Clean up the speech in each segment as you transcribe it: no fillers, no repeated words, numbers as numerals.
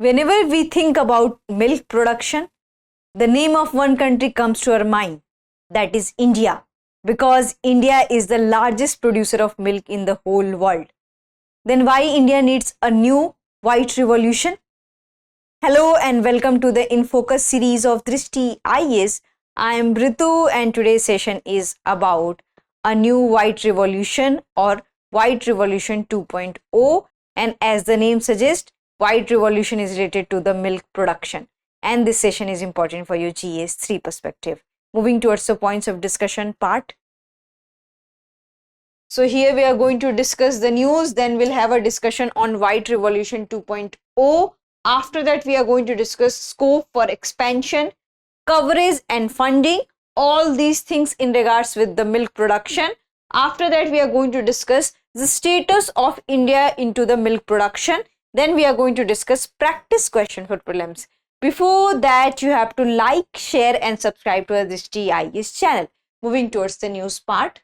Whenever we think about milk production, the name of one country comes to our mind, that is India, because India is the largest producer of milk in the whole world. Then why India needs a new white revolution? Hello and welcome to the In Focus series of Drishti IAS. I am Ritu and today's session is about a new white revolution or White Revolution 2.0, and as the name suggests, White Revolution is related to the milk production, and this session is important for your GS 3 perspective. Moving towards the points of discussion part. So here we are going to discuss the news, then we'll have a discussion on White Revolution 2.0. After that, we are going to discuss scope for expansion, coverage and funding, all these things in regards with the milk production. After that, we are going to discuss the status of India into the milk production. Then we are going to discuss practice question for prelims. Before that, you have to like, share and subscribe to our Drishti IAS channel. Moving towards the news part.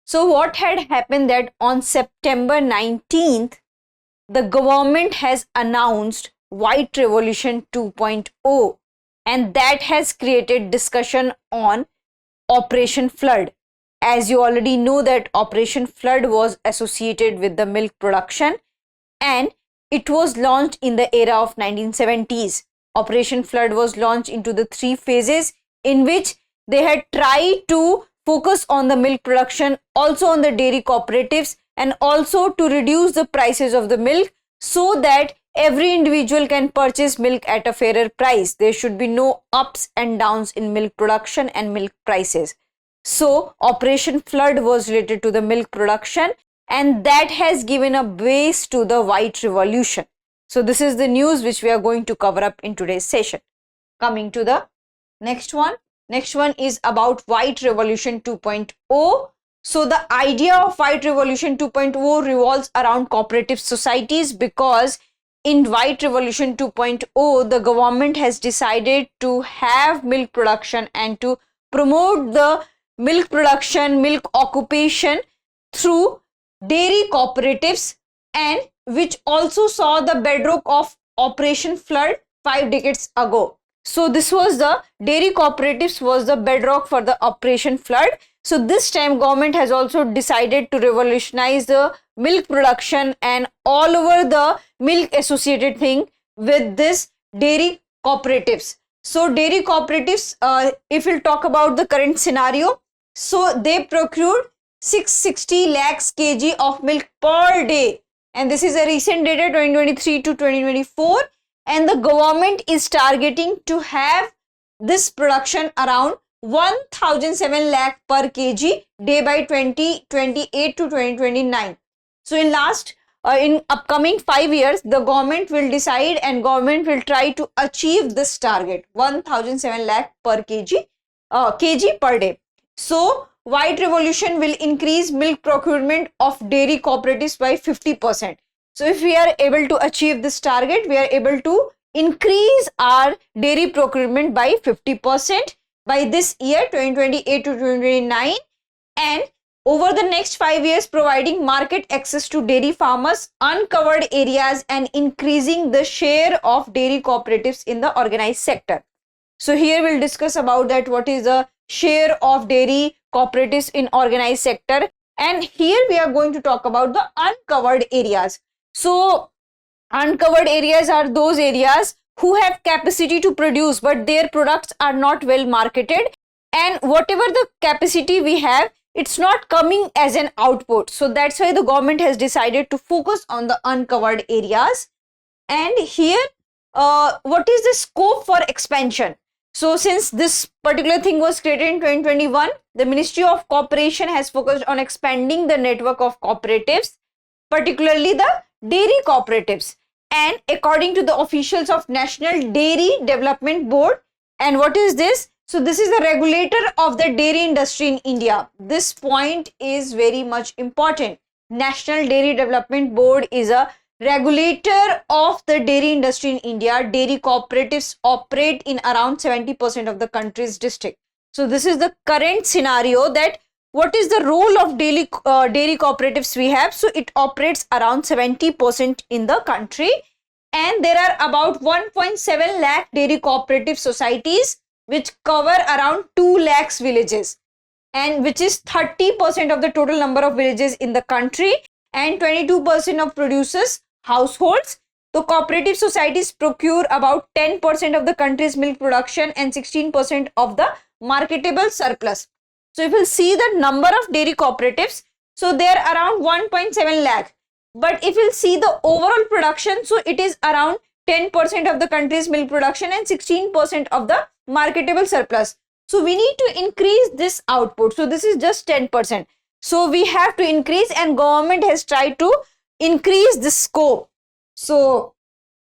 So what had happened that on September 19th, the government has announced White Revolution 2.0, and that has created discussion on Operation Flood. As you already know that Operation Flood was associated with the milk production and it was launched in the era of 1970s. Operation Flood was launched into the 3 phases in which they had tried to focus on the milk production, also on the dairy cooperatives, and also to reduce the prices of the milk so that every individual can purchase milk at a fairer price. There should be no ups and downs in milk production and milk prices. So Operation Flood was related to the milk production, and that has given a base to the White Revolution. So this is the news which we are going to cover up in today's session. Coming to the next one. Next one is about White Revolution 2.0. So the idea of White Revolution 2.0 revolves around cooperative societies, because in White Revolution 2.0, the government has decided to have milk production and to promote the milk production, milk occupation through dairy cooperatives, and which also saw the bedrock of Operation Flood 5 decades ago. So this was the dairy cooperatives was the bedrock for the Operation Flood. So this time government has also decided to revolutionize the milk production and all over the milk associated thing with this dairy cooperatives. So dairy cooperatives, if we'll talk about the current scenario, so they procured 660 lakhs kg of milk per day, and this is a recent data 2023 to 2024, and the government is targeting to have this production around 1007 lakh per kg day by 2028 to 2029. So in upcoming 5 years, the government will decide and government will try to achieve this target 1007 lakh per kg per day. So White Revolution will increase milk procurement of dairy cooperatives by 50%. So if we are able to achieve this target, we are able to increase our dairy procurement by 50% by this year 2028 to 2029, and over the next 5 years providing market access to dairy farmers, uncovered areas, and increasing the share of dairy cooperatives in the organized sector. So here we'll discuss about that, what is the share of dairy cooperatives in organized sector, and here we are going to talk about the uncovered areas. So uncovered areas are those areas who have capacity to produce but their products are not well marketed, and whatever the capacity we have, it's not coming as an output. So that's why the government has decided to focus on the uncovered areas. And here what is the scope for expansion? So since this particular thing was created in 2021, the Ministry of Cooperation has focused on expanding the network of cooperatives, particularly the dairy cooperatives, and according to the officials of National Dairy Development Board. And what is this? So this is the regulator of the dairy industry in India. This point is very much important. National Dairy Development Board is a regulator of the dairy industry in India. Dairy cooperatives operate in around 70% of the country's district. So this is the current scenario that what is the role of dairy cooperatives we have? So it operates around 70% in the country, and there are about 1.7 lakh dairy cooperative societies which cover around 2 lakhs villages, and which is 30% of the total number of villages in the country and 22% of producers households. So cooperative societies procure about 10% of the country's milk production and 16% of the marketable surplus. So if you see the number of dairy cooperatives, so they are around 1.7 lakh. But if you see the overall production, so it is around 10% of the country's milk production and 16% of the marketable surplus. So we need to increase this output. So this is just 10%. So we have to increase, and government has tried to increase the scope. So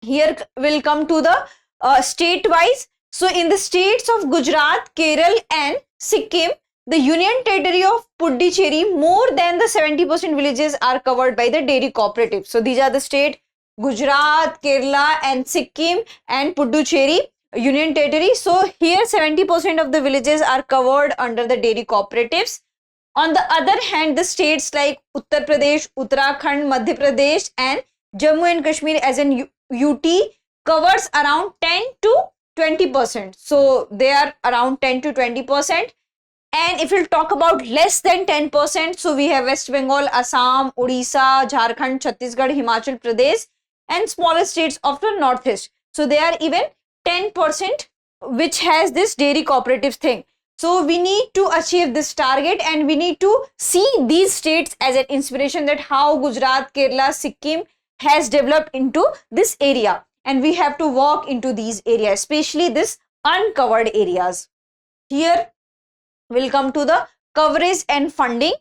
here we'll come to the state wise. So in the states of Gujarat, Kerala and Sikkim, the Union Territory of Puducherry, more than the 70% villages are covered by the dairy cooperative. So these are the state Gujarat, Kerala and Sikkim and Puducherry Union Territory. So here 70% of the villages are covered under the dairy cooperatives. On the other hand, the states like Uttar Pradesh, Uttarakhand, Madhya Pradesh and Jammu and Kashmir as in UT covers around 10 to 20%. So they are around 10 to 20%. And if we'll talk about less than 10%, so we have West Bengal, Assam, Odisha, Jharkhand, Chhattisgarh, Himachal Pradesh and smaller states of the northeast. So they are even 10% which has this dairy cooperative thing. So we need to achieve this target, and we need to see these states as an inspiration that how Gujarat, Kerala, Sikkim has developed into this area, and we have to walk into these areas, especially this uncovered areas. Here we'll come to the coverage and funding.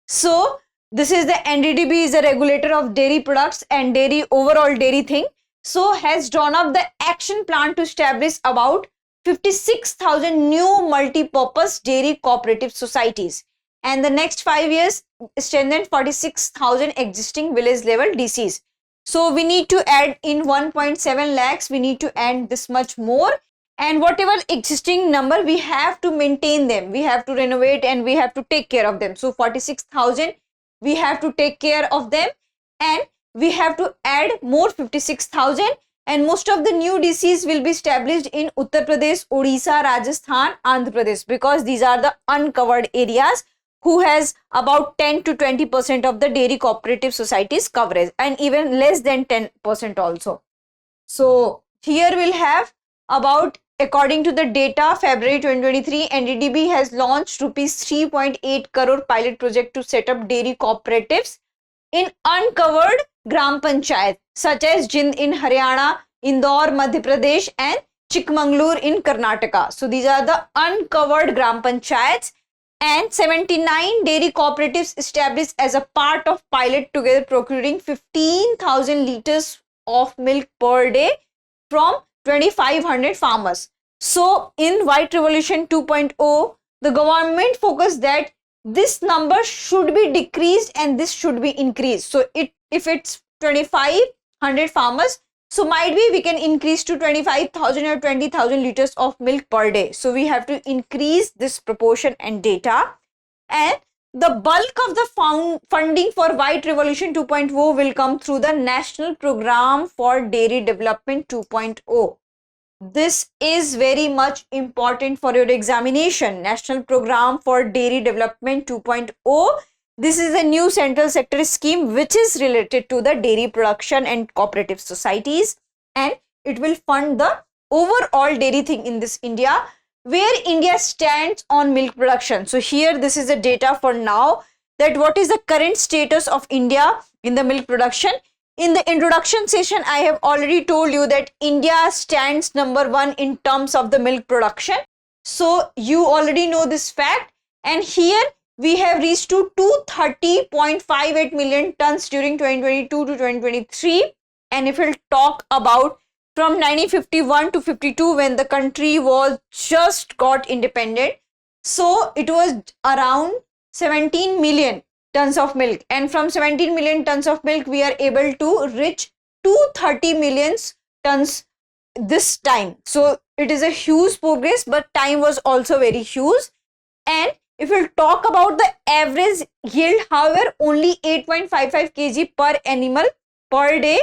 So this is the NDDB is the regulator of dairy products and dairy overall dairy thing. So has drawn up the action plan to establish about 56,000 new multi-purpose dairy cooperative societies, and the next 5 years strengthen 46,000 existing village level DCs. So we need to add in 1.7 lakhs, we need to add this much more, and whatever existing number we have to maintain them, we have to renovate and we have to take care of them. So 46,000 we have to take care of them, and we have to add more 56,000, and most of the new DCs will be established in Uttar Pradesh, Odisha, Rajasthan, Andhra Pradesh, because these are the uncovered areas who has about 10 to 20% of the dairy cooperative societies coverage, and even less than 10% also. So here we'll have about, according to the data, February 2023, NDDB has launched rupees 3.8 crore pilot project to set up dairy cooperatives in uncovered Gram Panchayat such as Jind in Haryana, Indore, Madhya Pradesh and Chikmagalur in Karnataka. So these are the uncovered Gram Panchayats, and 79 dairy cooperatives established as a part of pilot, together procuring 15,000 liters of milk per day from 2,500 farmers. So in White Revolution 2.0, the government focused that this number should be decreased and this should be increased. So if it's 2,500 farmers, so might be we can increase to 25,000 or 20,000 liters of milk per day. So we have to increase this proportion and data, and the bulk of the funding for White Revolution 2.0 will come through the National Program for Dairy Development 2.0. This is very much important for your examination. National Program for Dairy Development 2.0. This is a new central sector scheme which is related to the dairy production and cooperative societies, and it will fund the overall dairy thing in this India, where India stands on milk production. So here this is the data for now, that what is the current status of India in the milk production. In the introduction session, I have already told you that India stands number 1 in terms of the milk production. So you already know this fact, and here we have reached to 230.58 million tons during 2022 to 2023. And if we'll talk about from 1951 to 52, when the country was just got independent, so it was around 17 million tons of milk, and from 17 million tons of milk we are able to reach 230 million tons this time. So it is a huge progress, but time was also very huge. And If we'll talk about the average yield, however, only 8.55 kg per animal per day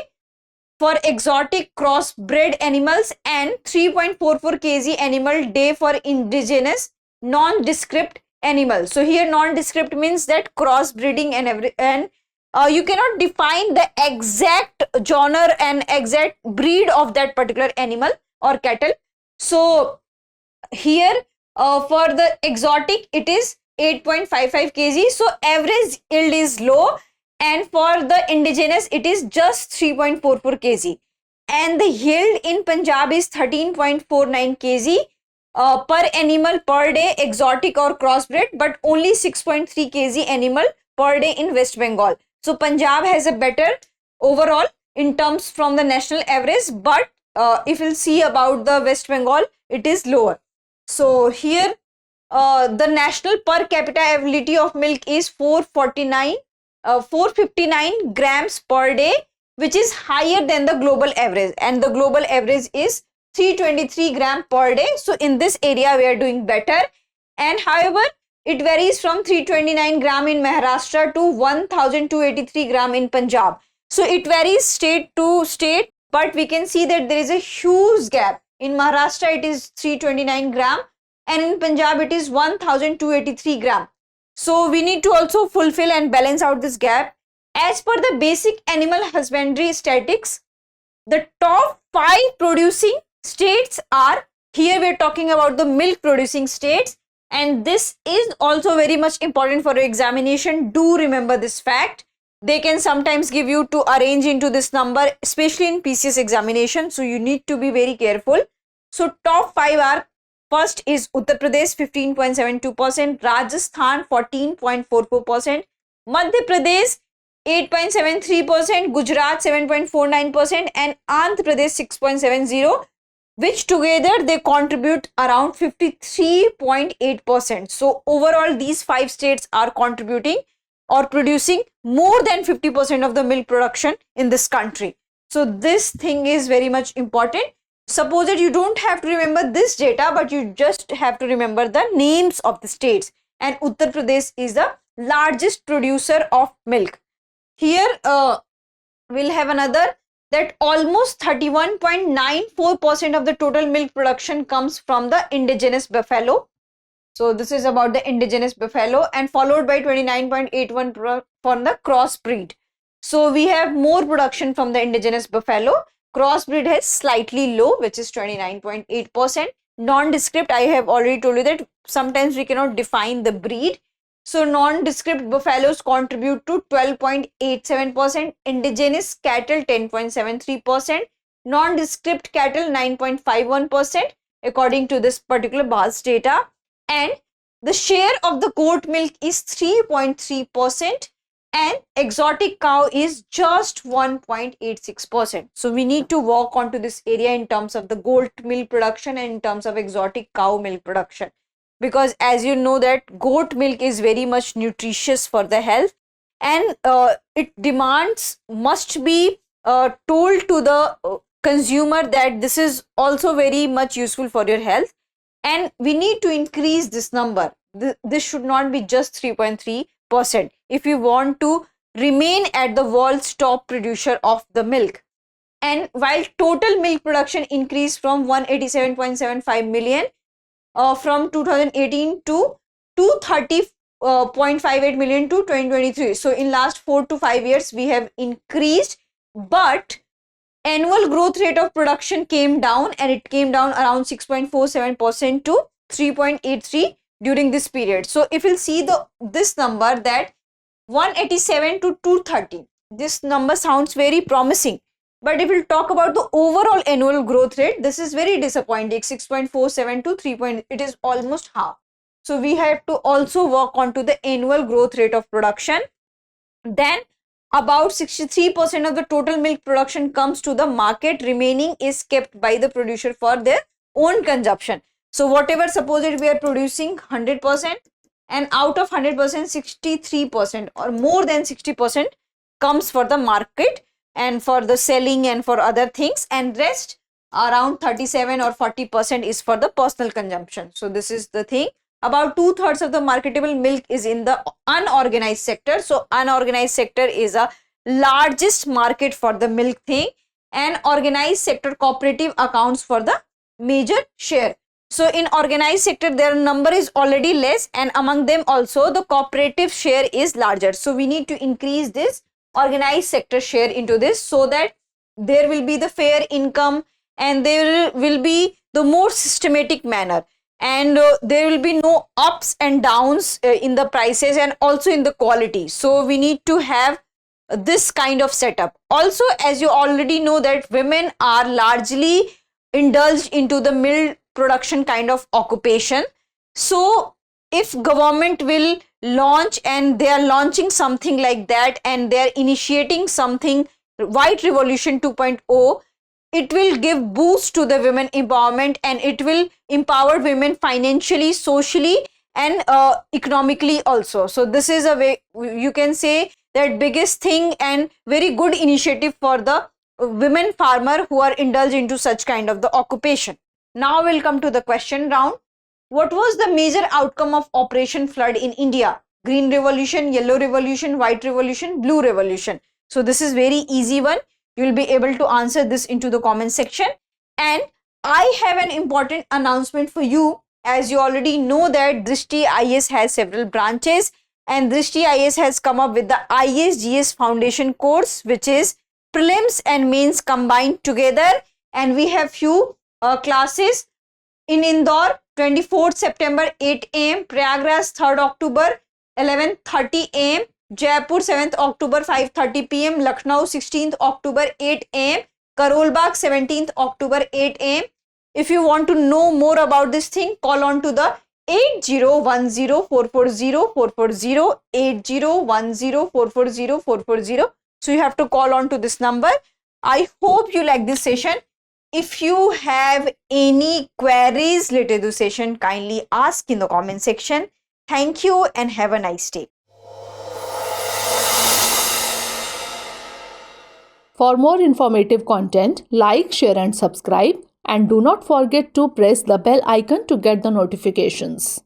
for exotic crossbred animals and 3.44 kg animal day for indigenous nondescript animals. So here nondescript means that crossbreeding and you cannot define the exact genre and exact breed of that particular animal or cattle. So here for the exotic it is 8.55 kg, so average yield is low, and for the indigenous it is just 3.44 kg, and the yield in Punjab is 13.49 kg per animal per day exotic or crossbred, but only 6.3 kg animal per day in West Bengal. So Punjab has a better overall in terms from the national average, but if you'll see about the West Bengal, it is lower. So here the national per capita availability of milk is 459 grams per day, which is higher than the global average, and the global average is 323 gram per day. So in this area we are doing better, and however it varies from 329 gram in Maharashtra to 1283 gram in Punjab. So it varies state to state, but we can see that there is a huge gap. In Maharashtra it is 329 gram and in Punjab it is 1283 gram. So we need to also fulfill and balance out this gap. As per the basic animal husbandry statistics, the top 5 producing states are, here we are talking about the milk producing states, and this is also very much important for your examination. Do remember this fact. They can sometimes give you to arrange into this number, especially in PCS examination, so you need to be very careful. So top 5 are, first is Uttar Pradesh 15.72%, Rajasthan 14.44%, Madhya Pradesh 8.73%, Gujarat 7.49% and Andhra Pradesh 6.70%, which together they contribute around 53.8%. So overall these 5 states are contributing or producing more than 50% of the milk production in this country. So this thing is very much important. Suppose that you don't have to remember this data, but you just have to remember the names of the states, and Uttar Pradesh is the largest producer of milk. Here we'll have another, that almost 31.94% of the total milk production comes from the indigenous buffalo. So this is about the indigenous buffalo, and followed by 29.81% from the crossbreed. So we have more production from the indigenous buffalo. Crossbreed has slightly low, which is 29.8%. Nondescript, I have already told you that sometimes we cannot define the breed. So nondescript buffaloes contribute to 12.87%, indigenous cattle 10.73%, nondescript cattle 9.51% according to this particular BAS data, and the share of the goat milk is 3.3% and exotic cow is just 1.86%. So we need to work onto this area in terms of the goat milk production and in terms of exotic cow milk production, because as you know that goat milk is very much nutritious for the health, and it demands must be told to the consumer that this is also very much useful for your health, and we need to increase this number. This should not be just 3.3% if you want to remain at the world's top producer of the milk. And while total milk production increased from 187.75 million from 2018 to 230.58 million to 2023. So in last 4 to 5 years we have increased, but annual growth rate of production came down, and it came down around 6.47% to 3.83 during this period. So if you'll see this number, that 187 to 230, this number sounds very promising, but if we'll talk about the overall annual growth rate, this is very disappointing. 6.47 to 3. It is almost half. So we have to also work on to the annual growth rate of production. Then about 63% of the total milk production comes to the market, remaining is kept by the producer for their own consumption. So whatever, suppose that we are producing 100%, and out of 100%, 63% or more than 60% comes for the market and for the selling and for other things, and rest around 37 or 40% is for the personal consumption. So this is the thing about 2/3 of the marketable milk is in the unorganized sector. So unorganized sector is a largest market for the milk thing, and organized sector cooperative accounts for the major share. So in organized sector, their number is already less, and among them also the cooperative share is larger. So we need to increase this organized sector share into this, so that there will be the fair income, and there will be the more systematic manner, and there will be no ups and downs in the prices and also in the quality. So we need to have this kind of setup. Also, as you already know that women are largely indulged into the milk production kind of occupation. So if government will launch, and they are launching something like that, and they are initiating something White Revolution 2.0, it will give boost to the women empowerment, and it will empower women financially, socially, and economically also. So this is a way, you can say, that biggest thing and very good initiative for the women farmer who are indulged into such kind of the occupation. Now we'll come to the question round. What was the major outcome of Operation Flood in India? Green Revolution, Yellow Revolution, White Revolution, Blue Revolution. So this is very easy one. You will be able to answer this into the comment section. And I have an important announcement for you. As you already know that Drishti IAS has several branches, and Drishti IAS has come up with the IAS-GS Foundation course, which is prelims and mains combined together. And we have few classes in Indore, 24th September 8 am, Prayagraj 3rd October 11:30 am, Jaipur 7th October 5:30 pm, Lucknow 16th October 8 am, Karol Bagh 17th October 8 am. If you want to know more about this thing, call on to the 8010440440, 8010440440. So you have to call on to this number. I hope you like this session. If you have any queries related to the session, kindly ask in the comment section. Thank you and have a nice day. For more informative content, like, share and subscribe, and do not forget to press the bell icon to get the notifications.